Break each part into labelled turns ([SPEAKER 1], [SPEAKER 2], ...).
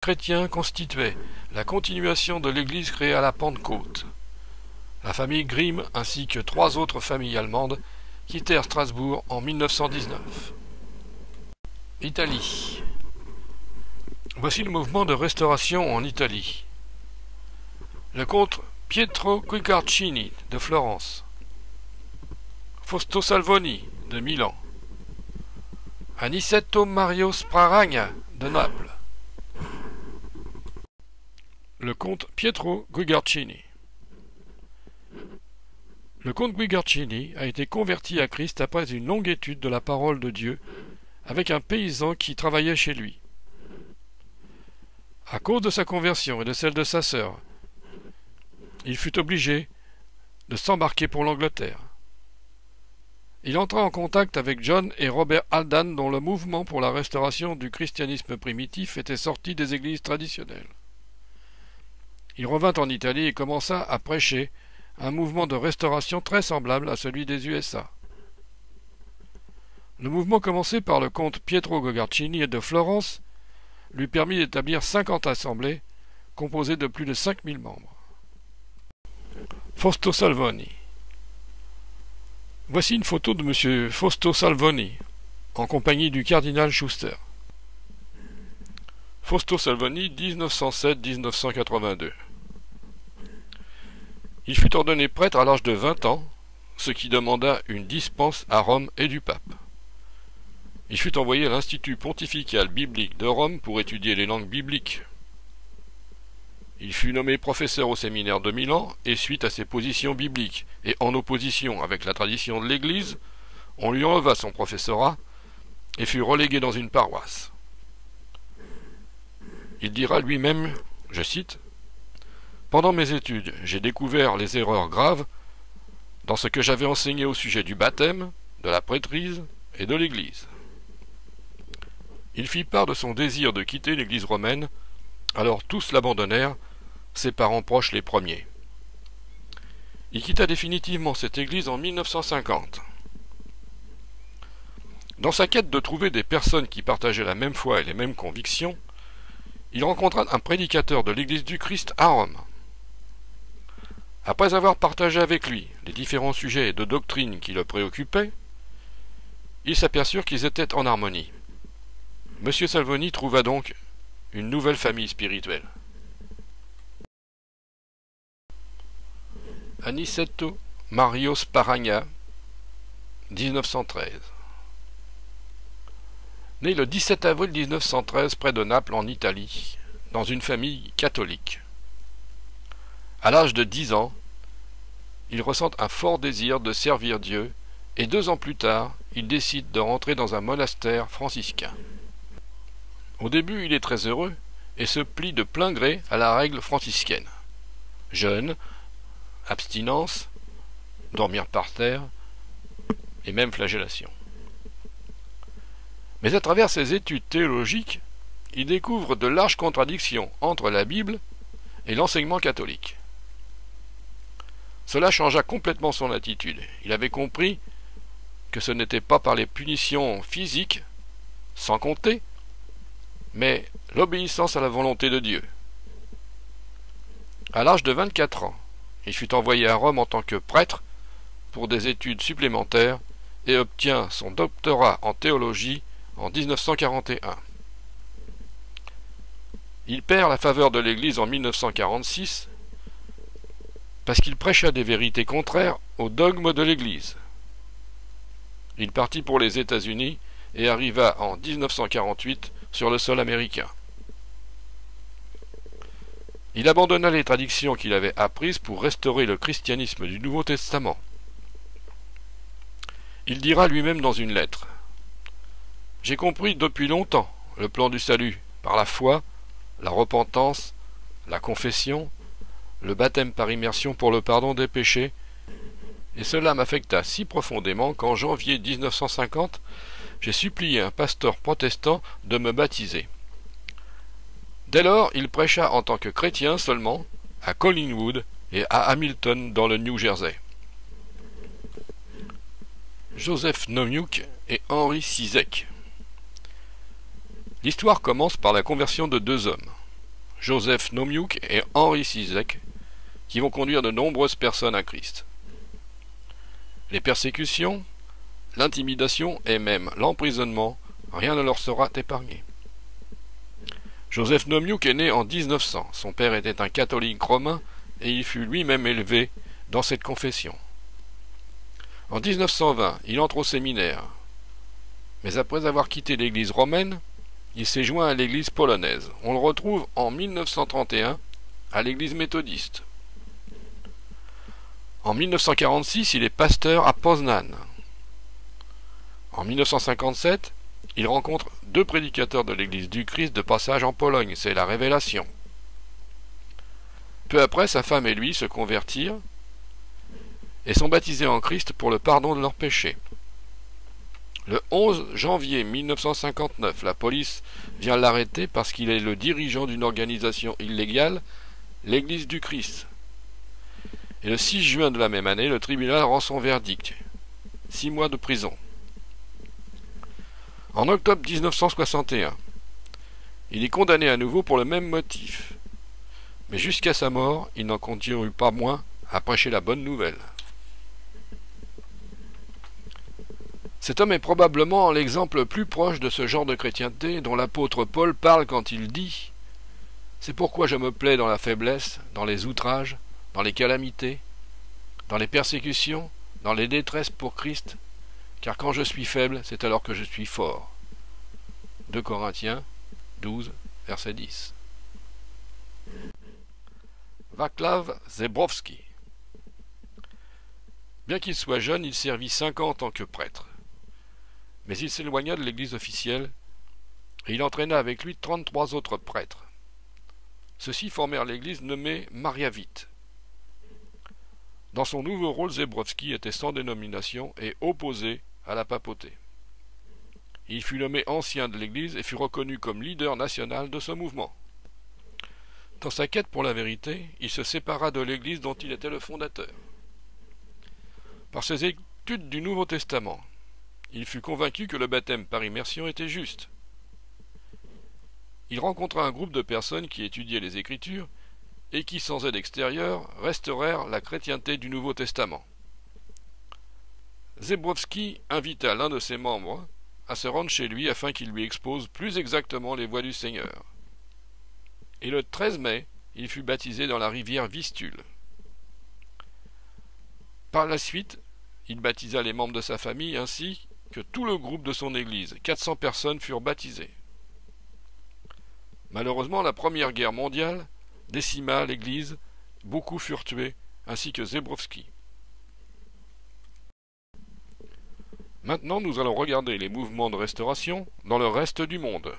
[SPEAKER 1] chrétiens constituait la continuation de l'église créée à la Pentecôte. La famille Grimm ainsi que 3 autres familles allemandes quittèrent Strasbourg en 1919. Italie. Voici le mouvement de restauration en Italie. Le comte Pietro Guicciardini de Florence, Fausto Salvoni de Milan, Aniceto Mario Sparagna de Naples, le comte Pietro Guicciardini. Le comte Guicciardini a été converti à Christ après une longue étude de la parole de Dieu avec un paysan qui travaillait chez lui. À cause de sa conversion et de celle de sa sœur, il fut obligé de s'embarquer pour l'Angleterre. Il entra en contact avec John et Robert Haldane, dont le mouvement pour la restauration du christianisme primitif était sorti des églises traditionnelles. Il revint en Italie et commença à prêcher un mouvement de restauration très semblable à celui des USA. Le mouvement commencé par le comte Pietro Guicciardini de Florence lui permit d'établir 50 assemblées composées de plus de 5000 membres. Fausto Salvoni. Voici une photo de M. Fausto Salvoni en compagnie du cardinal Schuster. Fausto Salvoni, 1907-1982. Il fut ordonné prêtre à l'âge de 20 ans, ce qui demanda une dispense à Rome et du pape. Il fut envoyé à l'Institut pontifical biblique de Rome pour étudier les langues bibliques. Il fut nommé professeur au séminaire de Milan et suite à ses positions bibliques et en opposition avec la tradition de l'Église, on lui enleva son professorat et fut relégué dans une paroisse. Il dira lui-même, je cite, « Pendant mes études, j'ai découvert les erreurs graves dans ce que j'avais enseigné au sujet du baptême, de la prêtrise et de l'Église. » Il fit part de son désir de quitter l'Église romaine, alors tous l'abandonnèrent, ses parents proches les premiers. Il quitta définitivement cette église en 1950. Dans sa quête de trouver des personnes qui partageaient la même foi et les mêmes convictions, il rencontra un prédicateur de l'église du Christ à Rome. Après avoir partagé avec lui les différents sujets de doctrine qui le préoccupaient, ils s'aperçurent qu'ils étaient en harmonie. M. Salvoni trouva donc une nouvelle famille spirituelle. Aniceto Mario Sparagna, 1913. Né le 17 avril 1913 près de Naples en Italie, dans une famille catholique. À l'âge de 10 ans, il ressent un fort désir de servir Dieu et 2 ans plus tard, il décide de rentrer dans un monastère franciscain. Au début, il est très heureux et se plie de plein gré à la règle franciscaine. Jeûne, abstinence, dormir par terre et même flagellation. Mais à travers ses études théologiques, il découvre de larges contradictions entre la Bible et l'enseignement catholique. Cela changea complètement son attitude. Il avait compris que ce n'était pas par les punitions physiques, sans compter, mais l'obéissance à la volonté de Dieu. À l'âge de 24 ans, il fut envoyé à Rome en tant que prêtre pour des études supplémentaires et obtient son doctorat en théologie en 1941. Il perd la faveur de l'Église en 1946 parce qu'il prêcha des vérités contraires aux dogmes de l'Église. Il partit pour les États-Unis et arriva en 1948 sur le sol américain. Il abandonna les traditions qu'il avait apprises pour restaurer le christianisme du Nouveau Testament. Il dira lui-même dans une lettre : « J'ai compris depuis longtemps le plan du salut par la foi, la repentance, la confession, le baptême par immersion pour le pardon des péchés, et cela m'affecta si profondément qu'en janvier 1950, j'ai supplié un pasteur protestant de me baptiser. Dès lors, il prêcha en tant que chrétien seulement à Collingwood et à Hamilton dans le New Jersey. » Joseph Nowniuk et Henry Sizek. L'histoire commence par la conversion de 2 hommes. Joseph Nomiuk et Henri Sizek, qui vont conduire de nombreuses personnes à Christ. Les persécutions, l'intimidation et même l'emprisonnement, rien ne leur sera épargné. Joseph Nomiuk est né en 1900. Son père était un catholique romain et il fut lui-même élevé dans cette confession. En 1920, il entre au séminaire. Mais après avoir quitté l'église romaine, il s'est joint à l'église polonaise. On le retrouve en 1931 à l'église méthodiste. En 1946, il est pasteur à Poznań. En 1957, il rencontre deux prédicateurs de l'église du Christ de passage en Pologne, c'est la Révélation. Peu après, sa femme et lui se convertirent et sont baptisés en Christ pour le pardon de leurs péchés. Le 11 janvier 1959, la police vient l'arrêter parce qu'il est le dirigeant d'une organisation illégale, l'Église du Christ. Et le 6 juin de la même année, le tribunal rend son verdict. 6 mois de prison. En octobre 1961, il est condamné à nouveau pour le même motif. Mais jusqu'à sa mort, il n'en continue pas moins à prêcher la bonne nouvelle. Cet homme est probablement l'exemple le plus proche de ce genre de chrétienté dont l'apôtre Paul parle quand il dit « C'est pourquoi je me plais dans la faiblesse, dans les outrages, dans les calamités, dans les persécutions, dans les détresses pour Christ, car quand je suis faible, c'est alors que je suis fort. » 2 Corinthiens 12, verset 10. Václav Zebrowski. Bien qu'il soit jeune, il servit 5 ans en tant que prêtre. Mais il s'éloigna de l'église officielle et il entraîna avec lui 33 autres prêtres. Ceux-ci formèrent l'église nommée Mariavite. Dans son nouveau rôle, Zebrowski était sans dénomination et opposé à la papauté. Il fut nommé ancien de l'église et fut reconnu comme leader national de ce mouvement. Dans sa quête pour la vérité, il se sépara de l'église dont il était le fondateur. Par ses études du Nouveau Testament, il fut convaincu que le baptême par immersion était juste. Il rencontra un groupe de personnes qui étudiaient les Écritures et qui, sans aide extérieure, restaurèrent la chrétienté du Nouveau Testament. Zebrowski invita l'un de ses membres à se rendre chez lui afin qu'il lui expose plus exactement les voies du Seigneur. Et le 13 mai, il fut baptisé dans la rivière Vistule. Par la suite, il baptisa les membres de sa famille ainsi que tout le groupe de son église. 400 personnes furent baptisées. Malheureusement, la Première Guerre mondiale décima l'église, beaucoup furent tués, ainsi que Zebrowski. Maintenant, nous allons regarder les mouvements de restauration dans le reste du monde.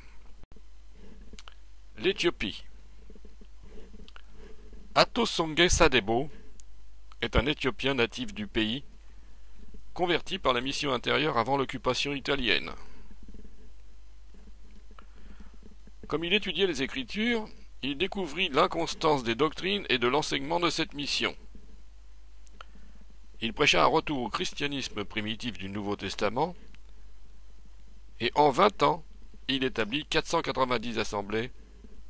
[SPEAKER 1] L'Éthiopie. Atosonge Sadebo est un Éthiopien natif du pays, converti par la mission intérieure avant l'occupation italienne. Comme il étudiait les Écritures, il découvrit l'inconstance des doctrines et de l'enseignement de cette mission. Il prêcha un retour au christianisme primitif du Nouveau Testament, et en 20 ans, il établit 490 assemblées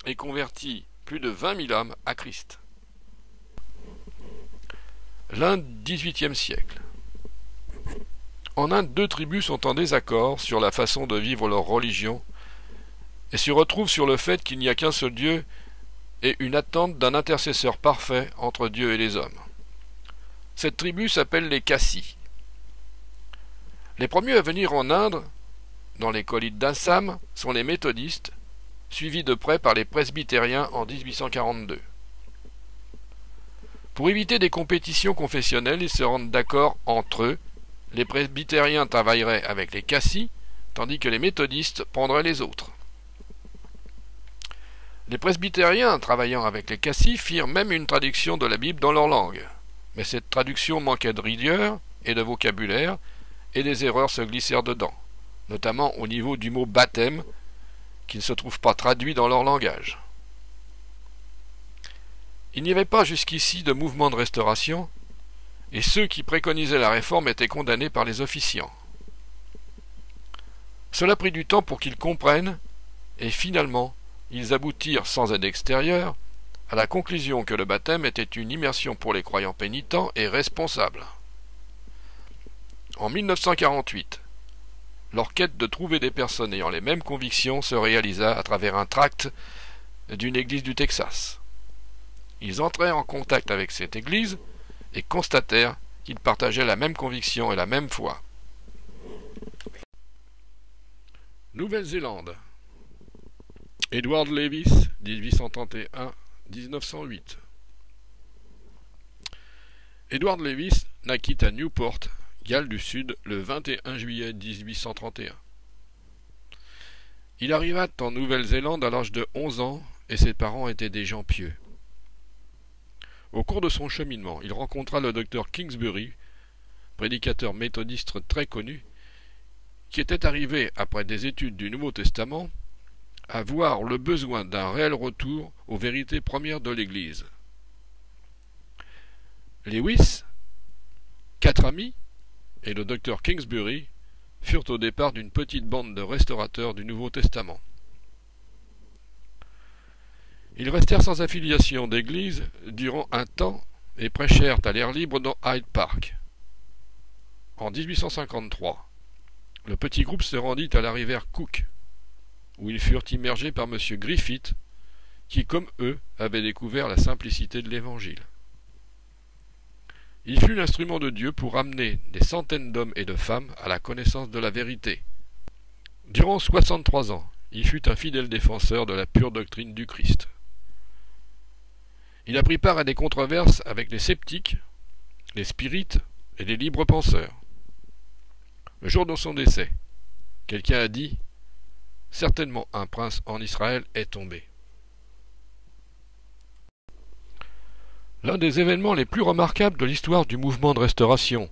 [SPEAKER 1] et convertit plus de 20 000 âmes à Christ. L'Inde, XVIIIe siècle. En Inde, 2 tribus sont en désaccord sur la façon de vivre leur religion et se retrouvent sur le fait qu'il n'y a qu'un seul Dieu et une attente d'un intercesseur parfait entre Dieu et les hommes. Cette tribu s'appelle les Kassis. Les premiers à venir en Inde, dans les collines d'Assam, sont les méthodistes, suivis de près par les presbytériens en 1842. Pour éviter des compétitions confessionnelles, ils se rendent d'accord entre eux. Les presbytériens travailleraient avec les Kassis, tandis que les méthodistes prendraient les autres. Les presbytériens travaillant avec les Kassis firent même une traduction de la Bible dans leur langue. Mais cette traduction manquait de rigueur et de vocabulaire, et des erreurs se glissèrent dedans, notamment au niveau du mot baptême, qui ne se trouve pas traduit dans leur langage. Il n'y avait pas jusqu'ici de mouvement de restauration, et ceux qui préconisaient la réforme étaient condamnés par les officiants. Cela prit du temps pour qu'ils comprennent, et finalement, ils aboutirent, sans aide extérieure, à la conclusion que le baptême était une immersion pour les croyants pénitents et responsables. En 1948, leur quête de trouver des personnes ayant les mêmes convictions se réalisa à travers un tract d'une église du Texas. Ils entrèrent en contact avec cette église et constatèrent qu'ils partageaient la même conviction et la même foi. Nouvelle-Zélande. Edward Levis, 1831-1908. Edward Levis naquit à Newport, Galles du Sud, le 21 juillet 1831. Il arriva en Nouvelle-Zélande à l'âge de 11 ans et ses parents étaient des gens pieux. Au cours de son cheminement, il rencontra le docteur Kingsbury, prédicateur méthodiste très connu, qui était arrivé, après des études du Nouveau Testament, à voir le besoin d'un réel retour aux vérités premières de l'Église. Lewis, 4 amis, et le docteur Kingsbury furent au départ d'une petite bande de restaurateurs du Nouveau Testament. Ils restèrent sans affiliation d'église durant un temps et prêchèrent à l'air libre dans Hyde Park. En 1853, le petit groupe se rendit à la rivière Cook, où ils furent immergés par M. Griffith, qui, comme eux, avait découvert la simplicité de l'Évangile. Il fut l'instrument de Dieu pour amener des centaines d'hommes et de femmes à la connaissance de la vérité. Durant 63 ans, il fut un fidèle défenseur de la pure doctrine du Christ. Il a pris part à des controverses avec les sceptiques, les spirites et les libres penseurs. Le jour de son décès, quelqu'un a dit « Certainement un prince en Israël est tombé ». L'un des événements les plus remarquables de l'histoire du mouvement de restauration